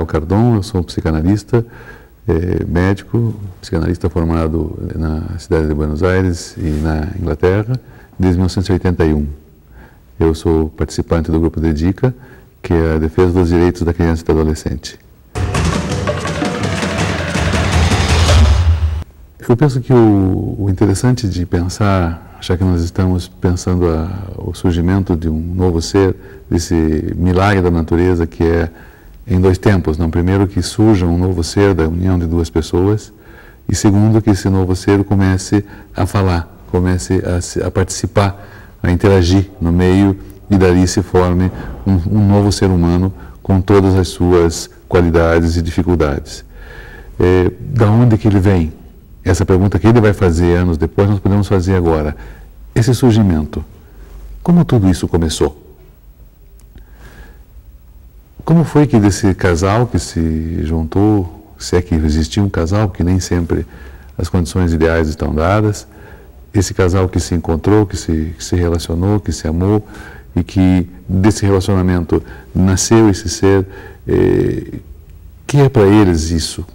Cardon, eu sou psicanalista, médico, psicanalista formado na cidade de Buenos Aires e na Inglaterra desde 1981. Eu sou participante do grupo DEDICA, que é a defesa dos direitos da criança e do adolescente. Eu penso que o interessante de pensar, já que nós estamos pensando o surgimento de um novo ser, desse milagre da natureza que é em dois tempos, não? Primeiro, que surja um novo ser da união de duas pessoas, e segundo, que esse novo ser comece a falar, comece a participar, a interagir no meio, e dali se forme um novo ser humano com todas as suas qualidades e dificuldades. Da onde que ele vem? Essa pergunta que ele vai fazer anos depois, nós podemos fazer agora. Esse surgimento, como tudo isso começou? Como foi que desse casal que se juntou, se é que existia um casal, que nem sempre as condições ideais estão dadas, esse casal que se encontrou, que se relacionou, que se amou, e que desse relacionamento nasceu esse ser, que é para eles isso?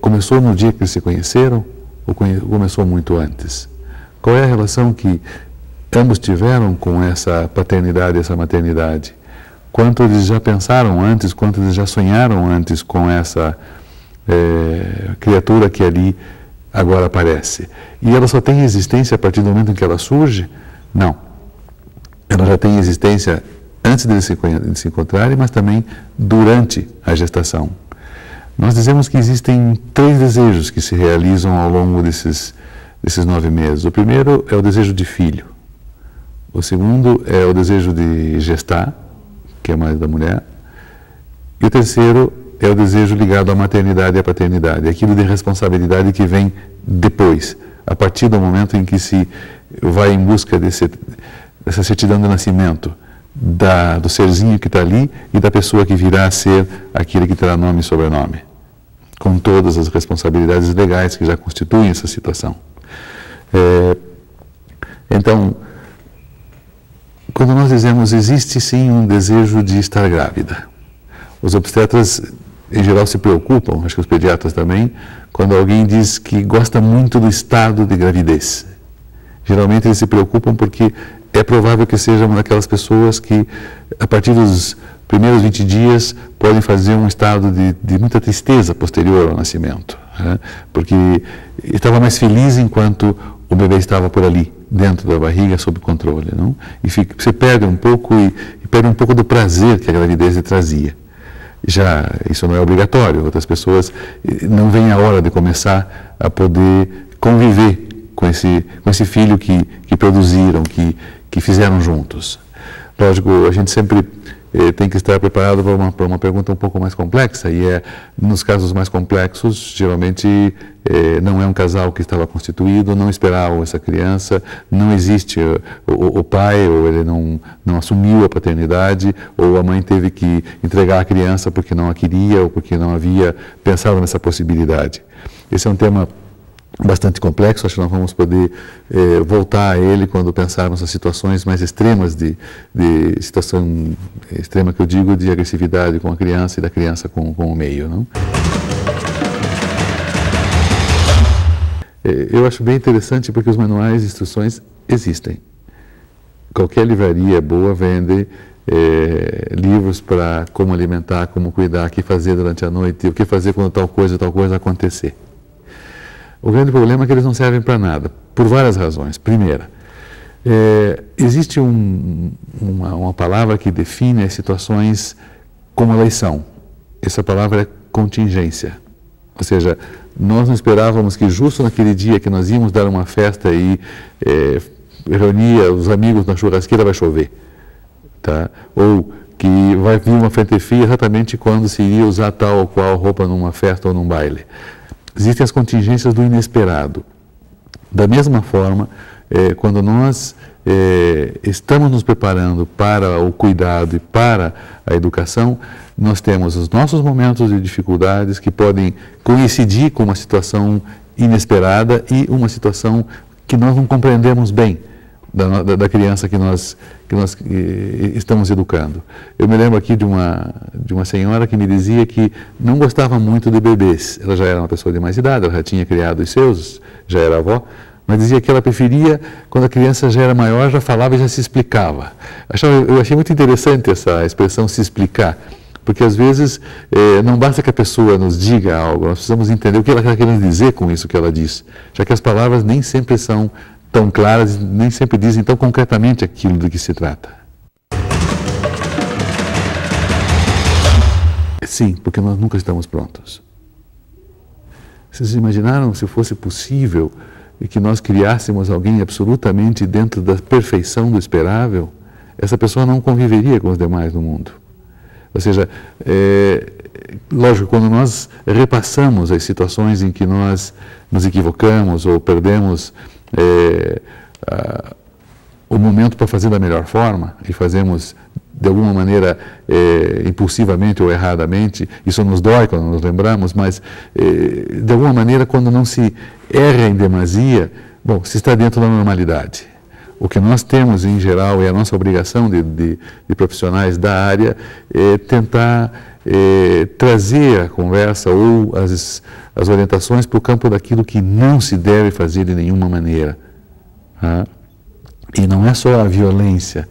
Começou no dia que eles se conheceram ou começou muito antes? Qual é a relação que ambos tiveram com essa paternidade e essa maternidade? Quanto eles já pensaram antes, quanto eles já sonharam antes com essa criatura que ali agora aparece? E ela só tem existência a partir do momento em que ela surge? Não. Ela já tem existência antes de se encontrarem, mas também durante a gestação. Nós dizemos que existem 3 desejos que se realizam ao longo desses 9 meses. O primeiro é o desejo de filho. O segundo é o desejo de gestar, que é mais da mulher. E o terceiro é o desejo ligado à maternidade e à paternidade, aquilo de responsabilidade que vem depois, a partir do momento em que se vai em busca dessa certidão de nascimento, do serzinho que está ali e da pessoa que virá a ser aquele que terá nome e sobrenome, com todas as responsabilidades legais que já constituem essa situação. Então, quando nós dizemos existe sim um desejo de estar grávida, os obstetras em geral se preocupam, acho que os pediatras também, quando alguém diz que gosta muito do estado de gravidez. Geralmente eles se preocupam porque é provável que seja uma daquelas pessoas que, a partir dos primeiros 20 dias, podem fazer um estado de muita tristeza posterior ao nascimento, né? Porque estava mais feliz enquanto o bebê estava por ali, dentro da barriga, sob controle, não? E você perde um pouco e perde um pouco do prazer que a gravidez lhe trazia. Já isso não é obrigatório, outras pessoas não veem a hora de começar a poder conviver com esse filho que produziram, que fizeram juntos. Lógico, a gente sempre tem que estar preparado para uma pergunta um pouco mais complexa, e nos casos mais complexos, geralmente não é um casal que estava constituído, não esperavam essa criança, não existe o pai, ou ele não assumiu a paternidade, ou a mãe teve que entregar a criança porque não a queria, ou porque não havia pensado nessa possibilidade. Esse é um tema bastante complexo, acho que nós vamos poder voltar a ele quando pensarmos nas situações mais extremas, de situação extrema que eu digo, de agressividade com a criança e da criança com o meio, não? Eu acho bem interessante porque os manuais de instruções existem. Qualquer livraria boa vende livros para como alimentar, como cuidar, o que fazer durante a noite, o que fazer quando tal coisa acontecer. O grande problema é que eles não servem para nada, por várias razões. Primeira, existe uma palavra que define as situações como elas são. Essa palavra é contingência. Ou seja, nós não esperávamos que justo naquele dia que nós íamos dar uma festa e reunir os amigos na churrasqueira vai chover. Tá? Ou que vai vir uma frente fria exatamente quando se iria usar tal ou qual roupa numa festa ou num baile. Existem as contingências do inesperado. Da mesma forma, quando nós estamos nos preparando para o cuidado e para a educação, nós temos os nossos momentos de dificuldades que podem coincidir com uma situação inesperada e uma situação que nós não compreendemos bem. da criança que nós estamos educando. Eu me lembro aqui de uma senhora que me dizia que não gostava muito de bebês. Ela já era uma pessoa de mais idade, ela já tinha criado os seus, já era avó, mas dizia que ela preferia, quando a criança já era maior, já falava e já se explicava. Eu achei muito interessante essa expressão se explicar, porque às vezes não basta que a pessoa nos diga algo, nós precisamos entender o que ela está querendo dizer com isso que ela diz, já que as palavras nem sempre são tão claras, nem sempre dizem tão concretamente aquilo do que se trata. Sim, porque nós nunca estamos prontos. Vocês imaginaram se fosse possível e que nós criássemos alguém absolutamente dentro da perfeição do esperável? Essa pessoa não conviveria com os demais no mundo. Ou seja, lógico, quando nós repassamos as situações em que nós nos equivocamos ou perdemos o momento para fazer da melhor forma e fazemos de alguma maneira impulsivamente ou erradamente, isso nos dói quando nos lembramos, mas de alguma maneira quando não se erra em demasia, bom, se está dentro da normalidade. O que nós temos em geral, e a nossa obrigação de profissionais da área, é tentar trazer a conversa ou as orientações para o campo daquilo que não se deve fazer de nenhuma maneira. Tá? E não é só a violência,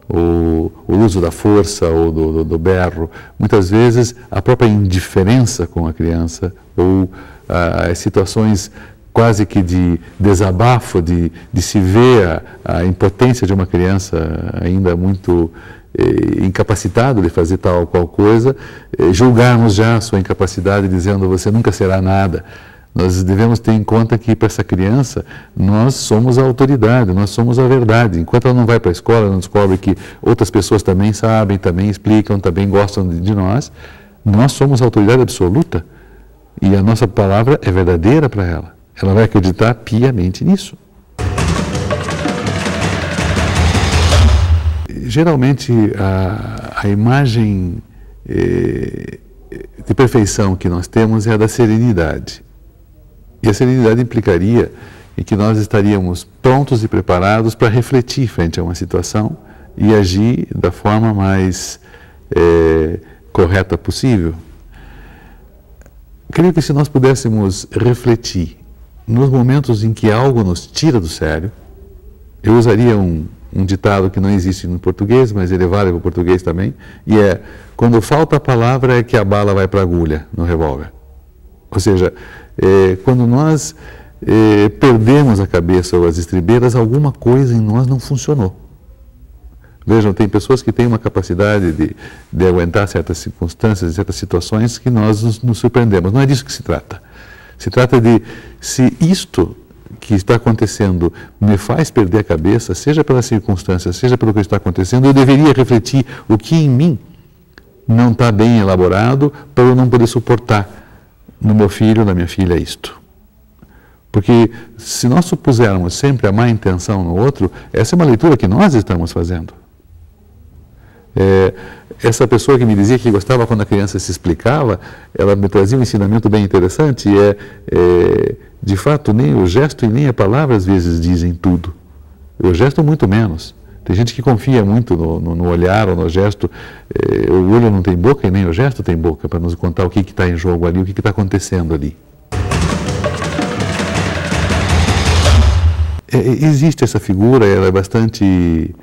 o uso da força ou do berro. Muitas vezes a própria indiferença com a criança ou as situações quase que de desabafo, de se ver a impotência de uma criança ainda muito incapacitado de fazer tal ou qual coisa, julgarmos já a sua incapacidade dizendo você nunca será nada. Nós devemos ter em conta que para essa criança nós somos a autoridade, nós somos a verdade. Enquanto ela não vai para a escola, não descobre que outras pessoas também sabem, também explicam, também gostam de nós, nós somos a autoridade absoluta e a nossa palavra é verdadeira para ela. Ela vai acreditar piamente nisso. Geralmente, a imagem de perfeição que nós temos é a da serenidade. E a serenidade implicaria em que nós estaríamos prontos e preparados para refletir frente a uma situação e agir da forma mais correta possível. Creio que se nós pudéssemos refletir nos momentos em que algo nos tira do sério, eu usaria um ditado que não existe no português, mas ele vale para o português também, e é: quando falta a palavra é que a bala vai para a agulha no revólver. Ou seja, quando nós perdemos a cabeça ou as estribeiras, alguma coisa em nós não funcionou. Vejam, tem pessoas que têm uma capacidade de aguentar certas circunstâncias, certas situações que nós nos surpreendemos. Não é disso que se trata. Se trata de, se isto que está acontecendo me faz perder a cabeça, seja pelas circunstâncias, seja pelo que está acontecendo, eu deveria refletir o que em mim não está bem elaborado para eu não poder suportar no meu filho, na minha filha, isto. Porque se nós supusermos sempre a má intenção no outro, essa é uma leitura que nós estamos fazendo. Essa pessoa que me dizia que gostava quando a criança se explicava, ela me trazia um ensinamento bem interessante, de fato, nem o gesto e nem a palavra às vezes dizem tudo. O gesto muito menos. Tem gente que confia muito no olhar ou no gesto. O olho não tem boca e nem o gesto tem boca para nos contar o que está em jogo ali, o que está acontecendo ali. Existe essa figura, ela é bastante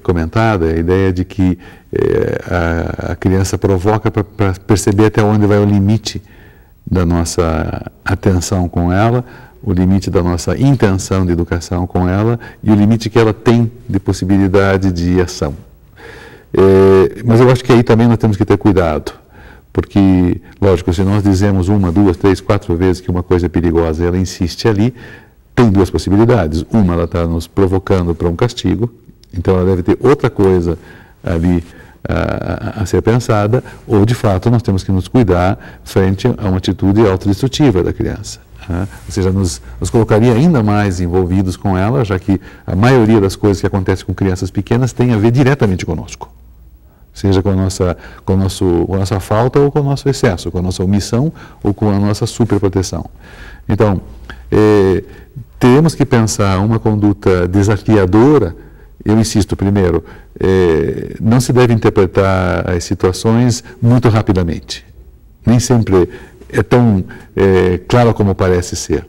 comentada, a ideia de que a criança provoca para perceber até onde vai o limite da nossa atenção com ela, o limite da nossa intenção de educação com ela e o limite que ela tem de possibilidade de ação. Mas eu acho que aí também nós temos que ter cuidado, porque, lógico, se nós dizemos 1, 2, 3, 4 vezes que uma coisa é perigosa e ela insiste ali, tem duas possibilidades. Uma, ela está nos provocando para um castigo, então ela deve ter outra coisa ali a ser pensada, ou de fato nós temos que nos cuidar frente a uma atitude autodestrutiva da criança. Ou seja, nos colocaria ainda mais envolvidos com ela, já que a maioria das coisas que acontecem com crianças pequenas tem a ver diretamente conosco. Seja com a nossa falta ou com o nosso excesso, com a nossa omissão ou com a nossa superproteção. Então, teremos que pensar uma conduta desafiadora. Eu insisto, primeiro, não se deve interpretar as situações muito rapidamente. Nem sempre é tão claro como parece ser.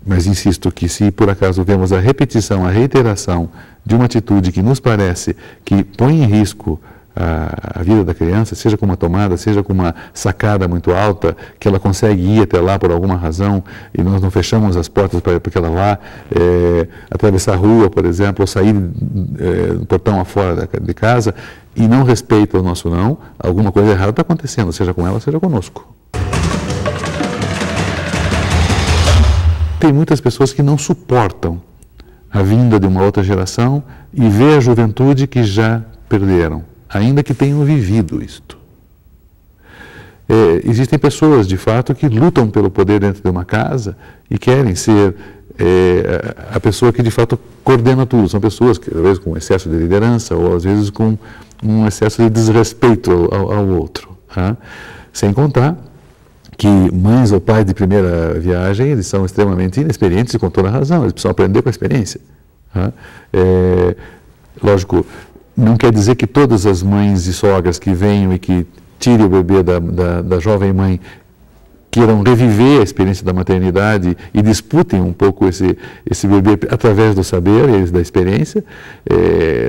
Mas insisto que se por acaso vemos a repetição, a reiteração de uma atitude que nos parece que põe em risco a vida da criança, seja com uma tomada, seja com uma sacada muito alta, que ela consegue ir até lá por alguma razão e nós não fechamos as portas para que ela vá atravessar a rua, por exemplo, ou sair do portão afora de casa e não respeita o nosso não, alguma coisa errada está acontecendo, seja com ela, seja conosco. Tem muitas pessoas que não suportam a vinda de uma outra geração e vê a juventude que já perderam, ainda que tenham vivido isto. Existem pessoas, de fato, que lutam pelo poder dentro de uma casa e querem ser a pessoa que, de fato, coordena tudo. São pessoas que, às vezes, com excesso de liderança ou, às vezes, com um excesso de desrespeito ao outro. Tá? Sem contar que mães ou pais de primeira viagem, eles são extremamente inexperientes e com toda a razão, eles precisam aprender com a experiência. Tá? Lógico, não quer dizer que todas as mães e sogras que venham e que tirem o bebê da jovem mãe queiram reviver a experiência da maternidade e disputem um pouco esse bebê através do saber e da experiência.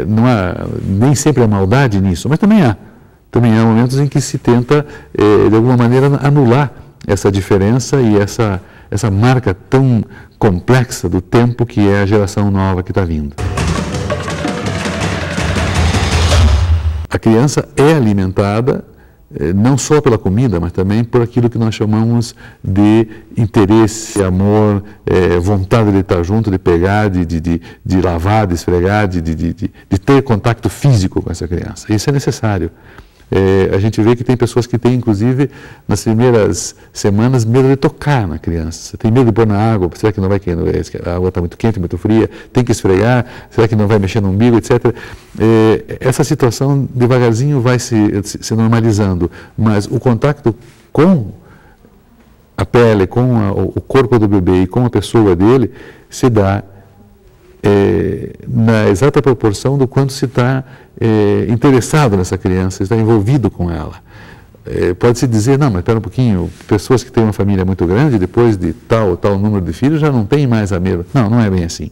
Não há nem sempre a maldade nisso, mas também há. Também há momentos em que se tenta, de alguma maneira, anular essa diferença e essa marca tão complexa do tempo que é a geração nova que está vindo. A criança é alimentada não só pela comida, mas também por aquilo que nós chamamos de interesse, amor, vontade de estar junto, de pegar, de lavar, de esfregar, de ter contato físico com essa criança. Isso é necessário. A gente vê que tem pessoas que têm, inclusive, nas primeiras semanas, medo de tocar na criança. Tem medo de pôr na água, será que não vai querer? A água está muito quente, muito fria, tem que esfregar, será que não vai mexer no umbigo, etc. Essa situação, devagarzinho, vai se normalizando, mas o contato com a pele, com o corpo do bebê e com a pessoa dele, se dá na exata proporção do quanto se está interessado nessa criança, está envolvido com ela. Pode-se dizer, não, mas espera um pouquinho, pessoas que têm uma família muito grande, depois de tal número de filhos, já não tem mais a mesma. Não, não é bem assim.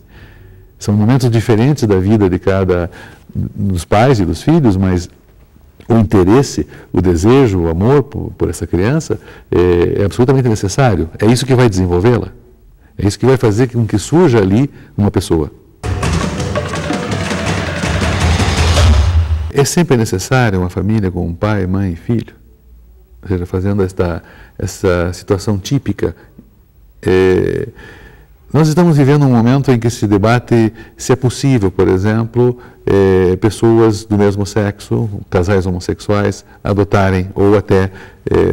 São momentos diferentes da vida de cada dos pais e dos filhos, mas o interesse, o desejo, o amor por essa criança é absolutamente necessário. É isso que vai desenvolvê-la. É isso que vai fazer com que surja ali uma pessoa. É sempre necessário uma família com um pai, mãe e filho? Ou seja, fazendo essa situação típica. Nós estamos vivendo um momento em que se debate se é possível, por exemplo, pessoas do mesmo sexo, casais homossexuais, adotarem ou até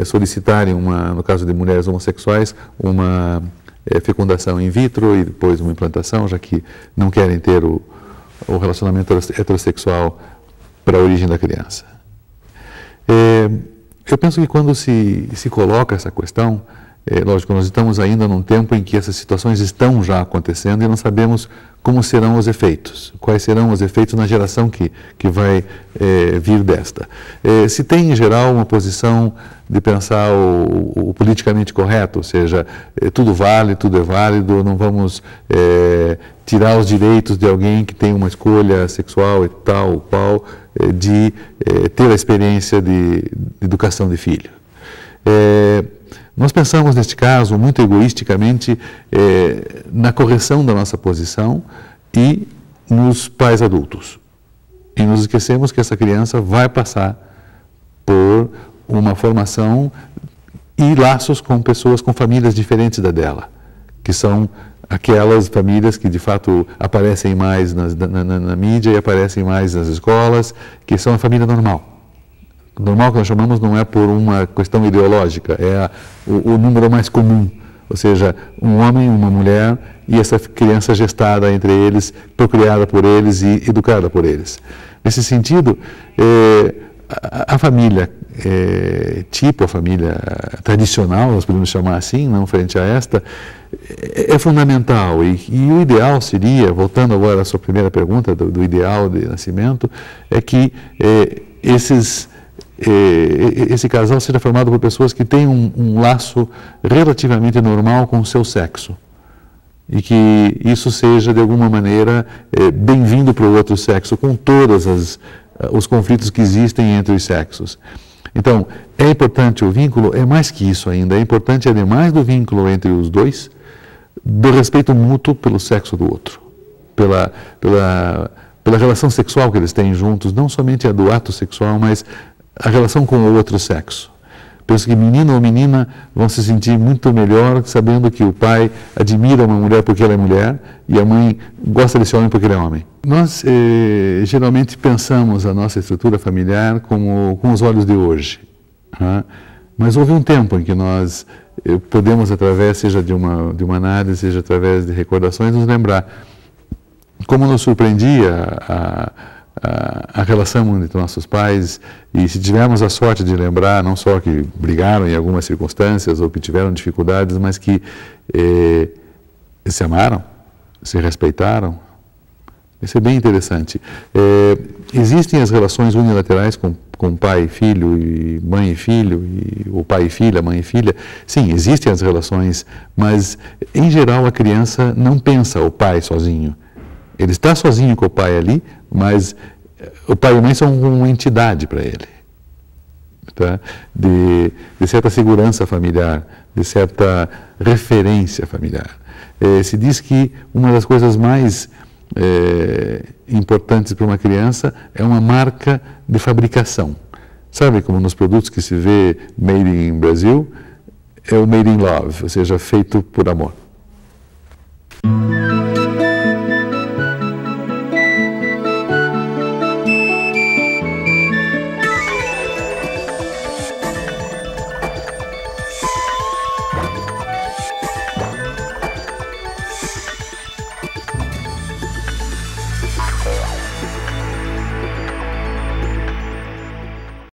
solicitarem, no caso de mulheres homossexuais, uma fecundação in vitro e depois uma implantação, já que não querem ter o relacionamento heterossexual para a origem da criança. Eu penso que quando se coloca essa questão, lógico, nós estamos ainda num tempo em que essas situações estão já acontecendo e não sabemos como serão os efeitos, quais serão os efeitos na geração que vai vir desta. Se tem, em geral, uma posição de pensar o politicamente correto, ou seja, tudo vale, tudo é válido, não vamos tirar os direitos de alguém que tem uma escolha sexual e tal, qual, de ter a experiência de educação de filho. Nós pensamos, neste caso, muito egoisticamente, na correção da nossa posição e nos pais adultos. E nos esquecemos que essa criança vai passar por uma formação e laços com pessoas, com famílias diferentes da dela, que são aquelas famílias que, de fato, aparecem mais na mídia e aparecem mais nas escolas, que são a família normal. O normal que nós chamamos não é por uma questão ideológica, é o número mais comum, ou seja, um homem, uma mulher e essa criança gestada entre eles, procriada por eles e educada por eles. Nesse sentido, a família tipo, a família tradicional, nós podemos chamar assim, não frente a esta, é fundamental. E o ideal seria, voltando agora à sua primeira pergunta, do ideal de nascimento, é que esse casal seja formado por pessoas que têm um laço relativamente normal com o seu sexo. E que isso seja, de alguma maneira, bem-vindo para o outro sexo, com todos os conflitos que existem entre os sexos. Então, é importante o vínculo, é mais que isso ainda, é importante, ademais do vínculo entre os dois, do respeito mútuo pelo sexo do outro, pela relação sexual que eles têm juntos, não somente a do ato sexual, mas a relação com o outro sexo. Penso que menino ou menina vão se sentir muito melhor sabendo que o pai admira uma mulher porque ela é mulher e a mãe gosta desse homem porque ele é homem. Nós geralmente pensamos a nossa estrutura familiar com os olhos de hoje. Né? Mas houve um tempo em que nós podemos, através, seja de uma análise, seja através de recordações, nos lembrar como nos surpreendia a relação entre nossos pais, e se tivermos a sorte de lembrar, não só que brigaram em algumas circunstâncias ou que tiveram dificuldades, mas que se amaram, se respeitaram. Isso é bem interessante. Existem as relações unilaterais com pai e filho, e mãe e filho, e o pai e filha, mãe e filha. Sim, existem as relações, mas em geral a criança não pensa o pai sozinho. Ele está sozinho com o pai ali, mas o pai e a mãe são uma entidade para ele. Tá? De certa segurança familiar, de certa referência familiar. Se diz que uma das coisas mais importantes para uma criança é uma marca de fabricação. Sabe como nos produtos que se vê Made in Brasil, é o Made in Love, ou seja, feito por amor.